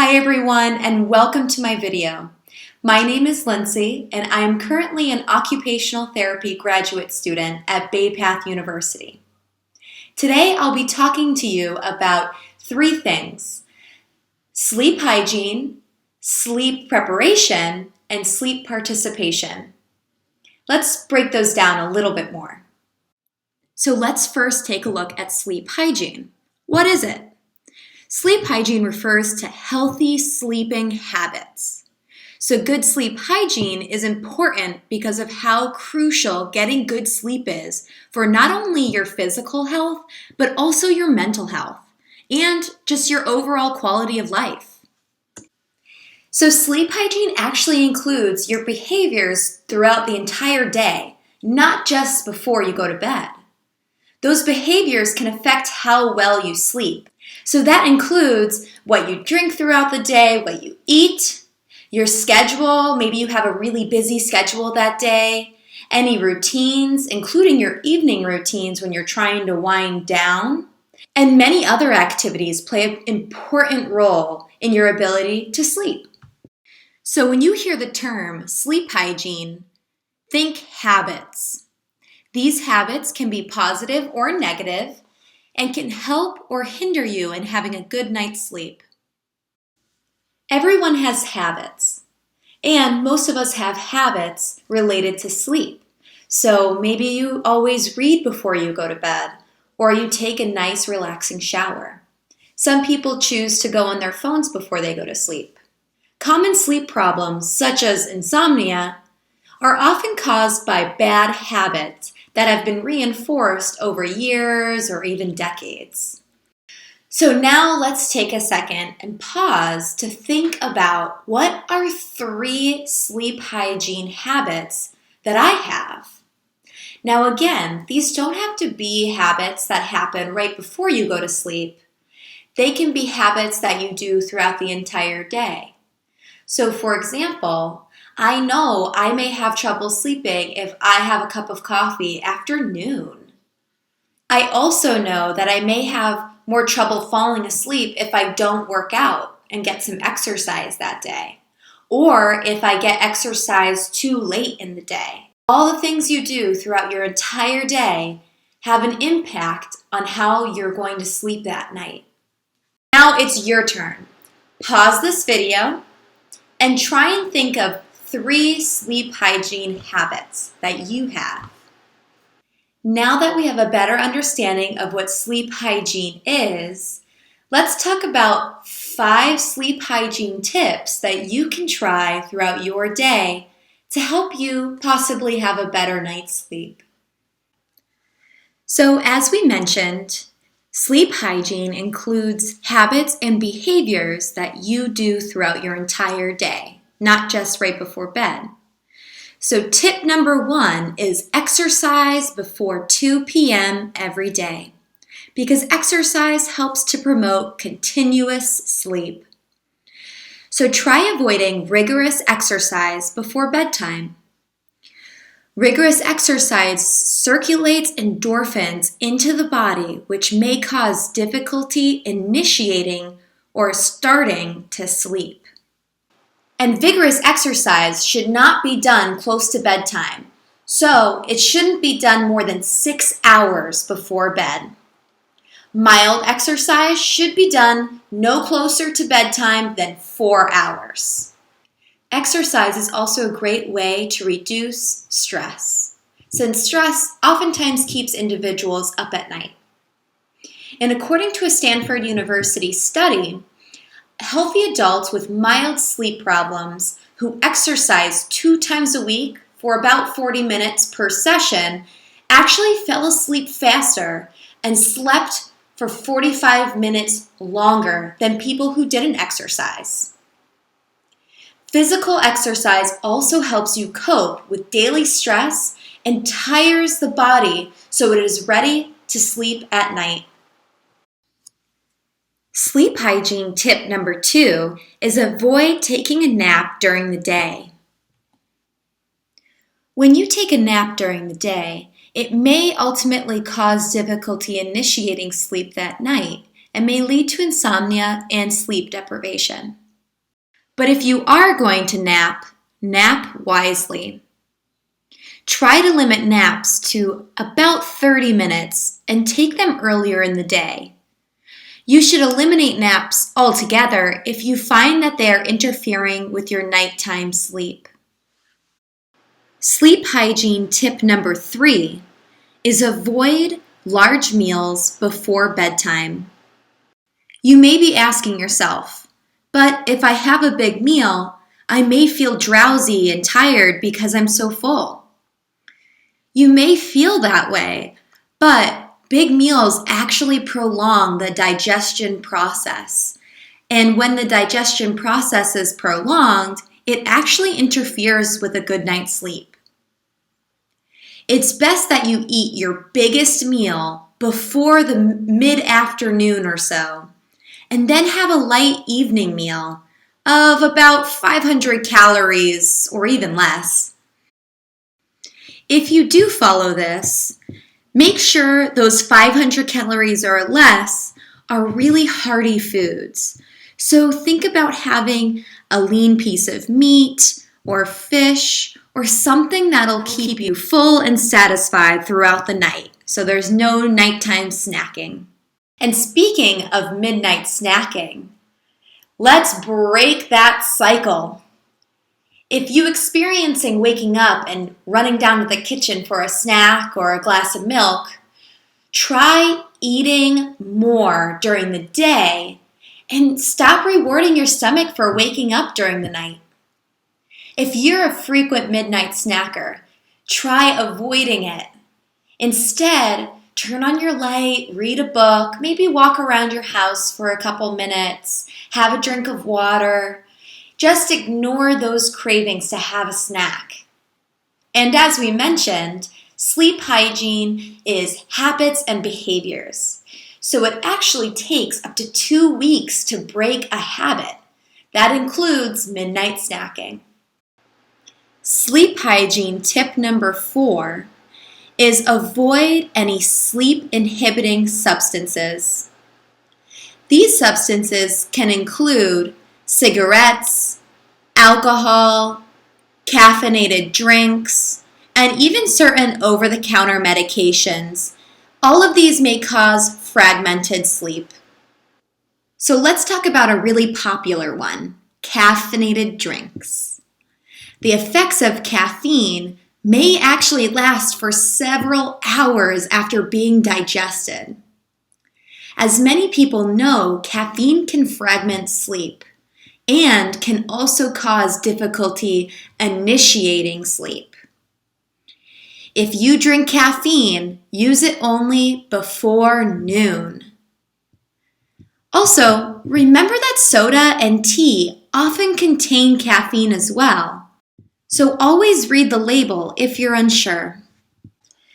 Hi everyone, and welcome to my video. My name is Lindsay and I am currently an occupational therapy graduate student at Bay Path University. Today I'll be talking to you about three things: sleep hygiene, sleep preparation, and sleep participation. Let's break those down a little bit more. So let's first take a look at sleep hygiene. What is it? Sleep hygiene refers to healthy sleeping habits. So good sleep hygiene is important because of how crucial getting good sleep is for not only your physical health, but also your mental health and just your overall quality of life. So sleep hygiene actually includes your behaviors throughout the entire day, not just before you go to bed. Those behaviors can affect how well you sleep. So that includes what you drink throughout the day, what you eat, your schedule, maybe you have a really busy schedule that day, any routines, including your evening routines when you're trying to wind down, and many other activities play an important role in your ability to sleep. So when you hear the term sleep hygiene, think habits. These habits can be positive or negative and can help or hinder you in having a good night's sleep. Everyone has habits, and most of us have habits related to sleep. So maybe you always read before you go to bed, or you take a nice relaxing shower. Some people choose to go on their phones before they go to sleep. Common sleep problems, such as insomnia, are often caused by bad habits that have been reinforced over years or even decades. So now let's take a second and pause to think about what are three sleep hygiene habits that I have. Now again, these don't have to be habits that happen right before you go to sleep. They can be habits that you do throughout the entire day. So for example, I know I may have trouble sleeping if I have a cup of coffee after noon. I also know that I may have more trouble falling asleep if I don't work out and get some exercise that day, or if I get exercise too late in the day. All the things you do throughout your entire day have an impact on how you're going to sleep that night. Now it's your turn. Pause this video and try and think of three sleep hygiene habits that you have. Now that we have a better understanding of what sleep hygiene is, let's talk about 5 sleep hygiene tips that you can try throughout your day to help you possibly have a better night's sleep. So as we mentioned, sleep hygiene includes habits and behaviors that you do throughout your entire day, not just right before bed. So tip number 1 is exercise before 2 p.m. every day, because exercise helps to promote continuous sleep. So try avoiding rigorous exercise before bedtime. Rigorous exercise circulates endorphins into the body, which may cause difficulty initiating or starting to sleep. And vigorous exercise should not be done close to bedtime, so it shouldn't be done more than 6 hours before bed. Mild exercise should be done no closer to bedtime than 4 hours. Exercise is also a great way to reduce stress, since stress oftentimes keeps individuals up at night. And according to a Stanford University study, healthy adults with mild sleep problems who exercise 2 times a week for about 40 minutes per session actually fell asleep faster and slept for 45 minutes longer than people who didn't exercise. Physical exercise also helps you cope with daily stress and tires the body so it is ready to sleep at night. Sleep hygiene tip number 2 is avoid taking a nap during the day. When you take a nap during the day, it may ultimately cause difficulty initiating sleep that night and may lead to insomnia and sleep deprivation. But if you are going to nap, nap wisely. Try to limit naps to about 30 minutes and take them earlier in the day. You should eliminate naps altogether if you find that they are interfering with your nighttime sleep. Sleep hygiene tip number 3 is avoid large meals before bedtime. You may be asking yourself, but if I have a big meal, I may feel drowsy and tired because I'm so full. You may feel that way, but big meals actually prolong the digestion process. And when the digestion process is prolonged, it actually interferes with a good night's sleep. It's best that you eat your biggest meal before the mid-afternoon or so, and then have a light evening meal of about 500 calories or even less. If you do follow this, make sure those 500 calories or less are really hearty foods. So think about having a lean piece of meat or fish or something that'll keep you full and satisfied throughout the night. So there's no nighttime snacking. And speaking of midnight snacking, let's break that cycle. If you're experiencing waking up and running down to the kitchen for a snack or a glass of milk, try eating more during the day and stop rewarding your stomach for waking up during the night. If you're a frequent midnight snacker, try avoiding it. Instead, turn on your light, read a book, maybe walk around your house for a couple minutes, have a drink of water. Just ignore those cravings to have a snack. And as we mentioned, sleep hygiene is habits and behaviors. So it actually takes up to 2 weeks to break a habit. That includes midnight snacking. Sleep hygiene tip number 4 is avoid any sleep-inhibiting substances. These substances can include cigarettes, alcohol, caffeinated drinks, and even certain over-the-counter medications. All of these may cause fragmented sleep. So let's talk about a really popular one, caffeinated drinks. The effects of caffeine may actually last for several hours after being digested. As many people know, caffeine can fragment sleep and can also cause difficulty initiating sleep. If you drink caffeine, use it only before noon. Also, remember that soda and tea often contain caffeine as well. So always read the label if you're unsure.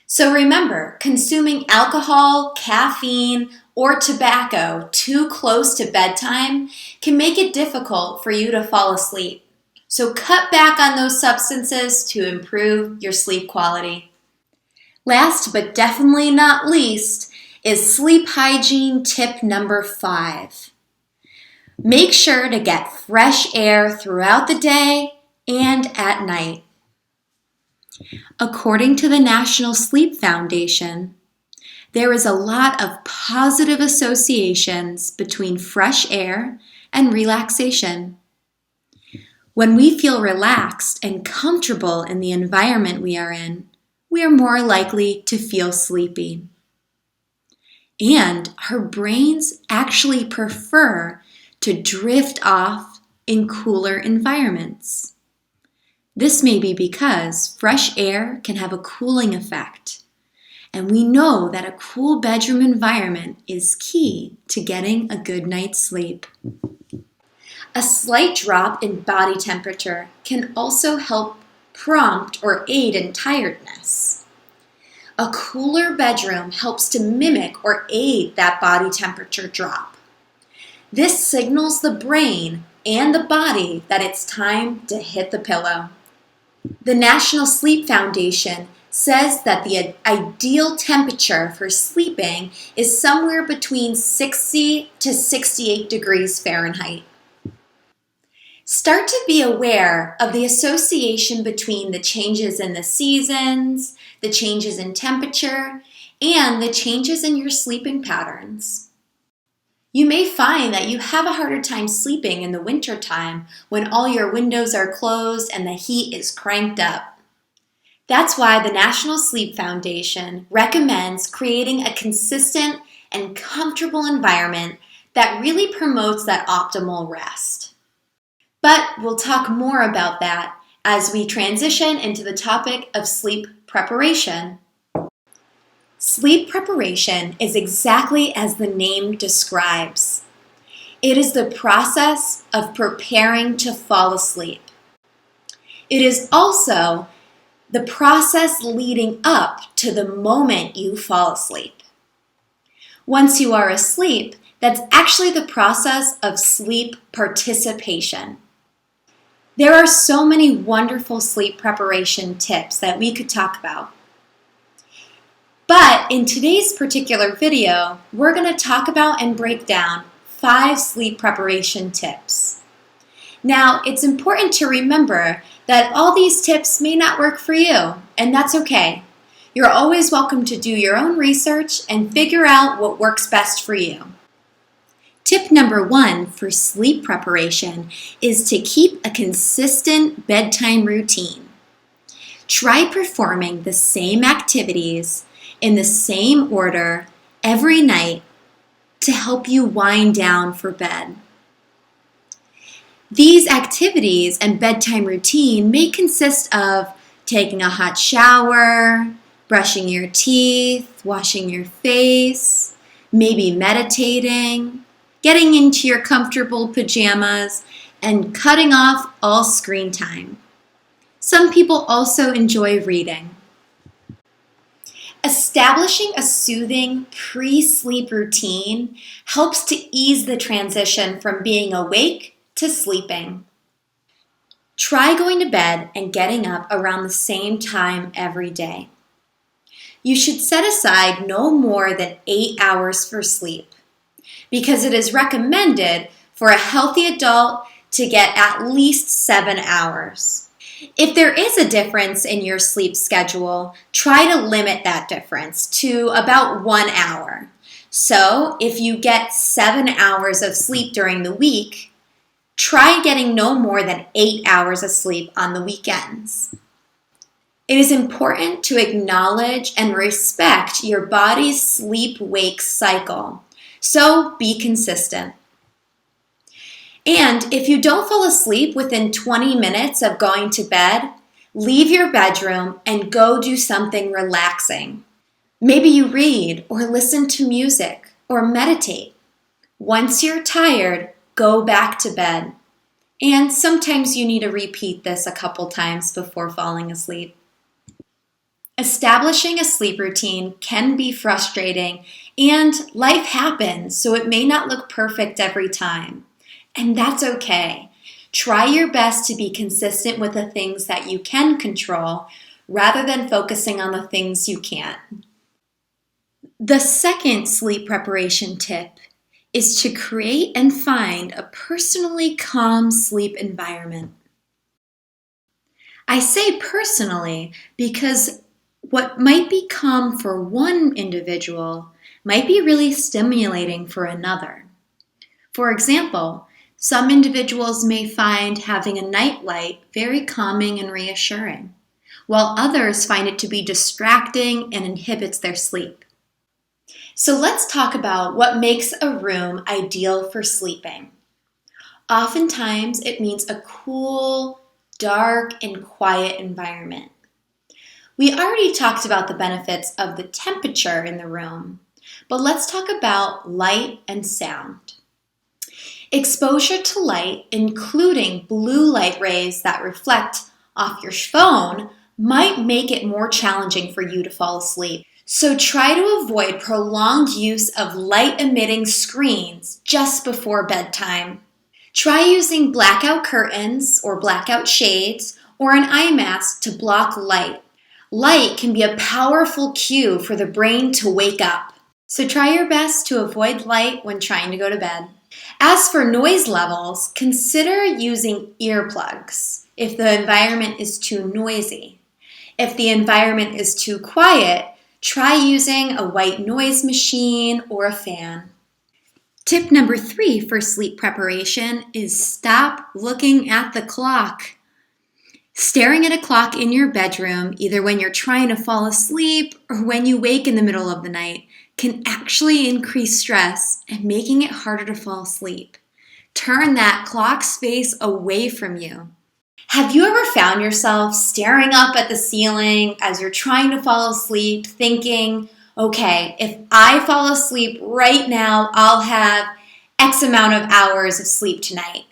So remember, consuming alcohol, caffeine, or tobacco too close to bedtime can make it difficult for you to fall asleep. So cut back on those substances to improve your sleep quality. Last but definitely not least is sleep hygiene tip number 5. Make sure to get fresh air throughout the day and at night. According to the National Sleep Foundation, there is a lot of positive associations between fresh air and relaxation. When we feel relaxed and comfortable in the environment we are more likely to feel sleepy. And our brains actually prefer to drift off in cooler environments. This may be because fresh air can have a cooling effect. And we know that a cool bedroom environment is key to getting a good night's sleep. A slight drop in body temperature can also help prompt or aid in tiredness. A cooler bedroom helps to mimic or aid that body temperature drop. This signals the brain and the body that it's time to hit the pillow. The National Sleep Foundation says that the ideal temperature for sleeping is somewhere between 60 to 68 degrees Fahrenheit. Start to be aware of the association between the changes in the seasons, the changes in temperature, and the changes in your sleeping patterns. You may find that you have a harder time sleeping in the wintertime when all your windows are closed and the heat is cranked up. That's why the National Sleep Foundation recommends creating a consistent and comfortable environment that really promotes that optimal rest. But we'll talk more about that as we transition into the topic of sleep preparation. Sleep preparation is exactly as the name describes. It is the process of preparing to fall asleep. It is also the process leading up to the moment you fall asleep. Once you are asleep, that's actually the process of sleep participation. There are so many wonderful sleep preparation tips that we could talk about. But in today's particular video, we're going to talk about and break down 5 sleep preparation tips. Now, it's important to remember that all these tips may not work for you, and that's okay. You're always welcome to do your own research and figure out what works best for you. Tip number 1 for sleep preparation is to keep a consistent bedtime routine. Try performing the same activities in the same order every night to help you wind down for bed. These activities and bedtime routine may consist of taking a hot shower, brushing your teeth, washing your face, maybe meditating, getting into your comfortable pajamas, and cutting off all screen time. Some people also enjoy reading. Establishing a soothing pre-sleep routine helps to ease the transition from being awake to sleeping. Try going to bed and getting up around the same time every day. You should set aside no more than 8 hours for sleep because it is recommended for a healthy adult to get at least 7 hours. If there is a difference in your sleep schedule, try to limit that difference to about 1 hour. So if you get 7 hours of sleep during the week, try getting no more than 8 hours of sleep on the weekends. It is important to acknowledge and respect your body's sleep-wake cycle, so be consistent. And if you don't fall asleep within 20 minutes of going to bed, leave your bedroom and go do something relaxing. Maybe you read or listen to music or meditate. Once you're tired, go back to bed. And sometimes you need to repeat this a couple times before falling asleep. Establishing a sleep routine can be frustrating, and life happens, so it may not look perfect every time. And that's okay. Try your best to be consistent with the things that you can control rather than focusing on the things you can't. The second sleep preparation tip is to create and find a personally calm sleep environment. I say personally because what might be calm for one individual might be really stimulating for another. For example, some individuals may find having a nightlight very calming and reassuring, while others find it to be distracting and inhibits their sleep. So let's talk about what makes a room ideal for sleeping. Oftentimes, it means a cool, dark, and quiet environment. We already talked about the benefits of the temperature in the room, but let's talk about light and sound. Exposure to light, including blue light rays that reflect off your phone, might make it more challenging for you to fall asleep. So try to avoid prolonged use of light-emitting screens just before bedtime. Try using blackout curtains or blackout shades or an eye mask to block light. Light can be a powerful cue for the brain to wake up. So try your best to avoid light when trying to go to bed. As for noise levels, consider using earplugs if the environment is too noisy. If the environment is too quiet, try using a white noise machine or a fan. Tip number 3 for sleep preparation is stop looking at the clock. Staring at a clock in your bedroom, either when you're trying to fall asleep or when you wake in the middle of the night, can actually increase stress and making it harder to fall asleep. Turn that clock's face away from you. Have you ever found yourself staring up at the ceiling as you're trying to fall asleep, thinking, okay, if I fall asleep right now, I'll have X amount of hours of sleep tonight?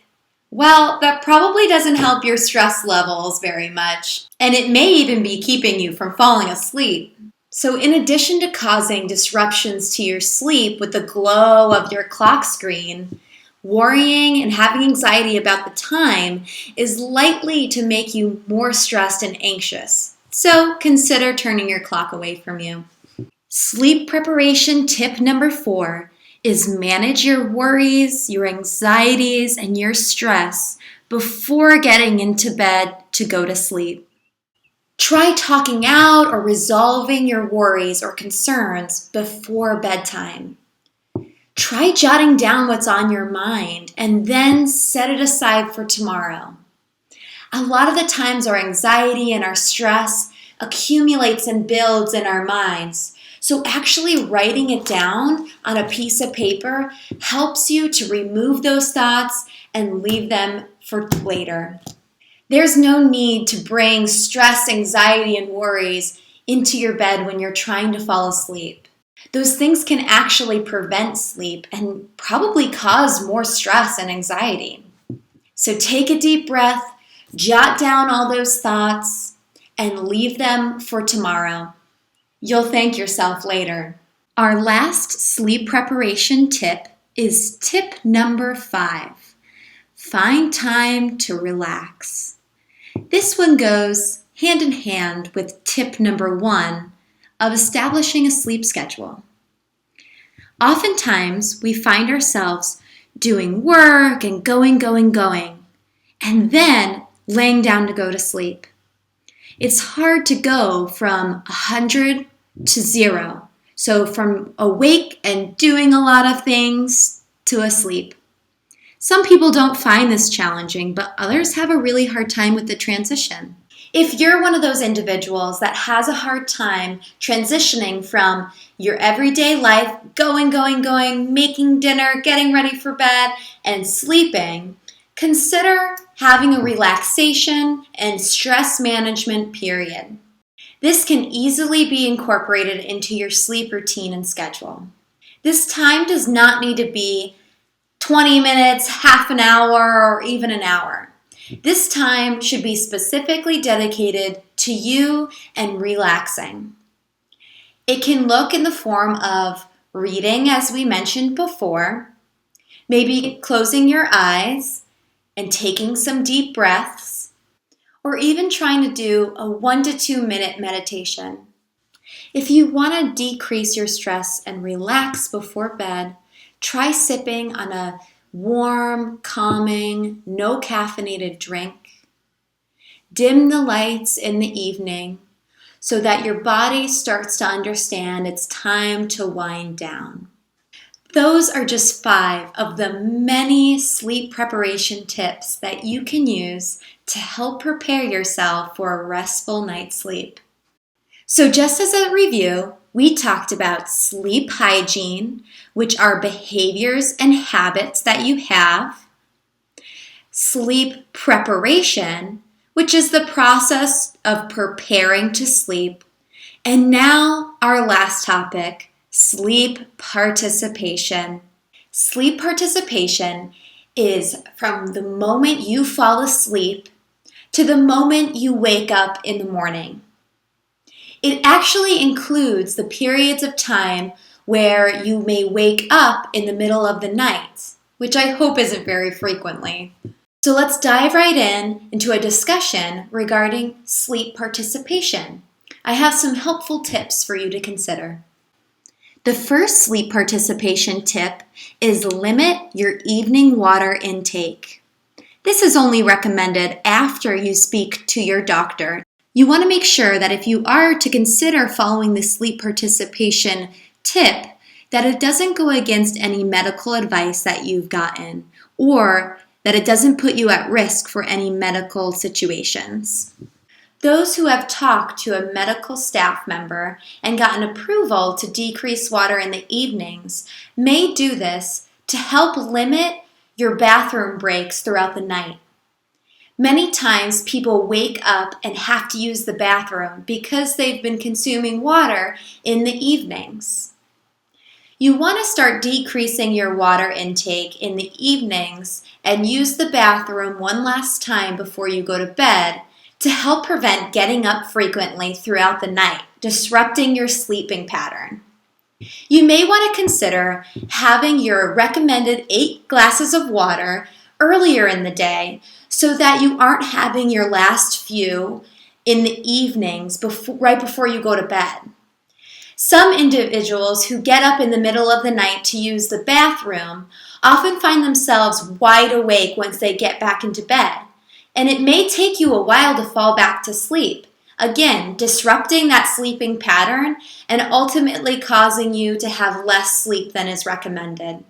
Well, that probably doesn't help your stress levels very much, and it may even be keeping you from falling asleep. So in addition to causing disruptions to your sleep with the glow of your clock screen, worrying and having anxiety about the time is likely to make you more stressed and anxious. So consider turning your clock away from you. Sleep preparation tip number 4 is manage your worries, your anxieties, and your stress before getting into bed to go to sleep. Try talking out or resolving your worries or concerns before bedtime. Try jotting down what's on your mind and then set it aside for tomorrow. A lot of the times our anxiety and our stress accumulates and builds in our minds. So actually writing it down on a piece of paper helps you to remove those thoughts and leave them for later. There's no need to bring stress, anxiety, and worries into your bed when you're trying to fall asleep. Those things can actually prevent sleep and probably cause more stress and anxiety. So take a deep breath, jot down all those thoughts, and leave them for tomorrow. You'll thank yourself later. Our last sleep preparation tip is tip number 5. Find time to relax. This one goes hand in hand with tip number 1 of establishing a sleep schedule. Oftentimes, we find ourselves doing work and going, and then laying down to go to sleep. It's hard to go from 100 to 0. So from awake and doing a lot of things to asleep. Some people don't find this challenging, but others have a really hard time with the transition. If you're one of those individuals that has a hard time transitioning from your everyday life, going, making dinner, getting ready for bed, and sleeping, consider having a relaxation and stress management period. This can easily be incorporated into your sleep routine and schedule. This time does not need to be 20 minutes, half an hour, or even an hour. This time should be specifically dedicated to you and relaxing. It can look in the form of reading, as we mentioned before, maybe closing your eyes and taking some deep breaths, or even trying to do a 1 to 2 minute meditation. If you want to decrease your stress and relax before bed, try sipping on a warm, calming, no caffeinated drink. Dim the lights in the evening so that your body starts to understand it's time to wind down. Those are just 5 of the many sleep preparation tips that you can use to help prepare yourself for a restful night's sleep. So just as a review, we talked about sleep hygiene, which are behaviors and habits that you have, sleep preparation, which is the process of preparing to sleep, and now our last topic, sleep participation. Sleep participation is from the moment you fall asleep to the moment you wake up in the morning. It actually includes the periods of time where you may wake up in the middle of the night, which I hope isn't very frequently. So let's dive right into a discussion regarding sleep participation. I have some helpful tips for you to consider. The first sleep participation tip is limit your evening water intake. This is only recommended after you speak to your doctor. You want to make sure that if you are to consider following the sleep participation tip, that it doesn't go against any medical advice that you've gotten, or that it doesn't put you at risk for any medical situations. Those who have talked to a medical staff member and gotten approval to decrease water in the evenings may do this to help limit your bathroom breaks throughout the night. Many times people wake up and have to use the bathroom because they've been consuming water in the evenings. You want to start decreasing your water intake in the evenings and use the bathroom one last time before you go to bed to help prevent getting up frequently throughout the night, disrupting your sleeping pattern. You may want to consider having your recommended 8 glasses of water earlier in the day so that you aren't having your last few in the evenings right before you go to bed. Some individuals who get up in the middle of the night to use the bathroom often find themselves wide awake once they get back into bed, and it may take you a while to fall back to sleep, again, disrupting that sleeping pattern and ultimately causing you to have less sleep than is recommended.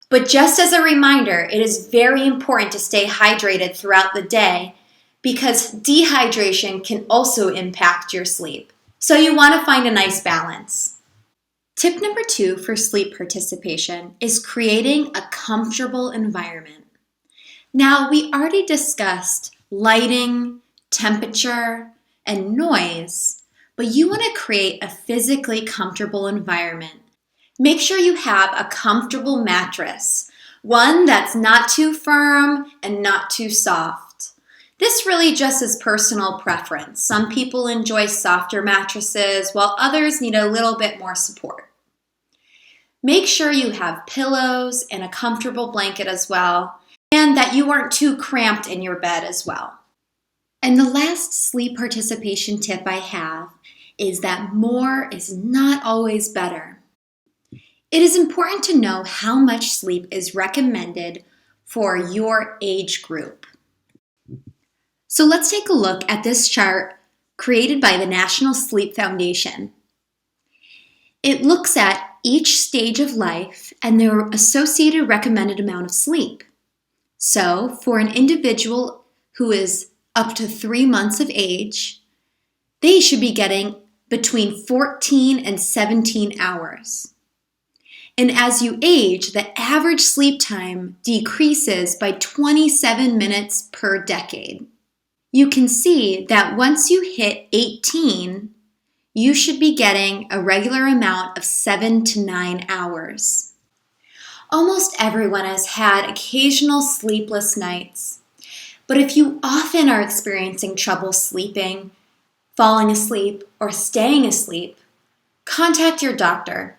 But just as a reminder, it is very important to stay hydrated throughout the day because dehydration can also impact your sleep. So you want to find a nice balance. Tip number 2 for sleep participation is creating a comfortable environment. Now, we already discussed lighting, temperature, and noise, but you want to create a physically comfortable environment. Make sure you have a comfortable mattress, one that's not too firm and not too soft. This really just is personal preference. Some people enjoy softer mattresses while others need a little bit more support. Make sure you have pillows and a comfortable blanket as well, and that you aren't too cramped in your bed as well. And the last sleep participation tip I have is that more is not always better. It is important to know how much sleep is recommended for your age group. So let's take a look at this chart created by the National Sleep Foundation. It looks at each stage of life and their associated recommended amount of sleep. So for an individual who is up to 3 months of age, they should be getting between 14 and 17 hours. And as you age, the average sleep time decreases by 27 minutes per decade. You can see that once you hit 18, you should be getting a regular amount of 7 to 9 hours. Almost everyone has had occasional sleepless nights, but if you often are experiencing trouble sleeping, falling asleep, or staying asleep, contact your doctor.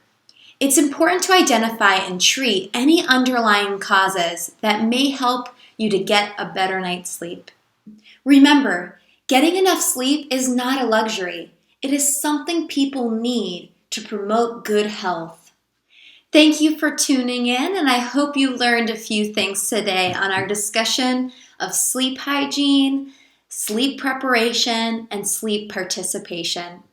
It's important to identify and treat any underlying causes that may help you to get a better night's sleep. Remember, getting enough sleep is not a luxury. It is something people need to promote good health. Thank you for tuning in, and I hope you learned a few things today on our discussion of sleep hygiene, sleep preparation, and sleep participation.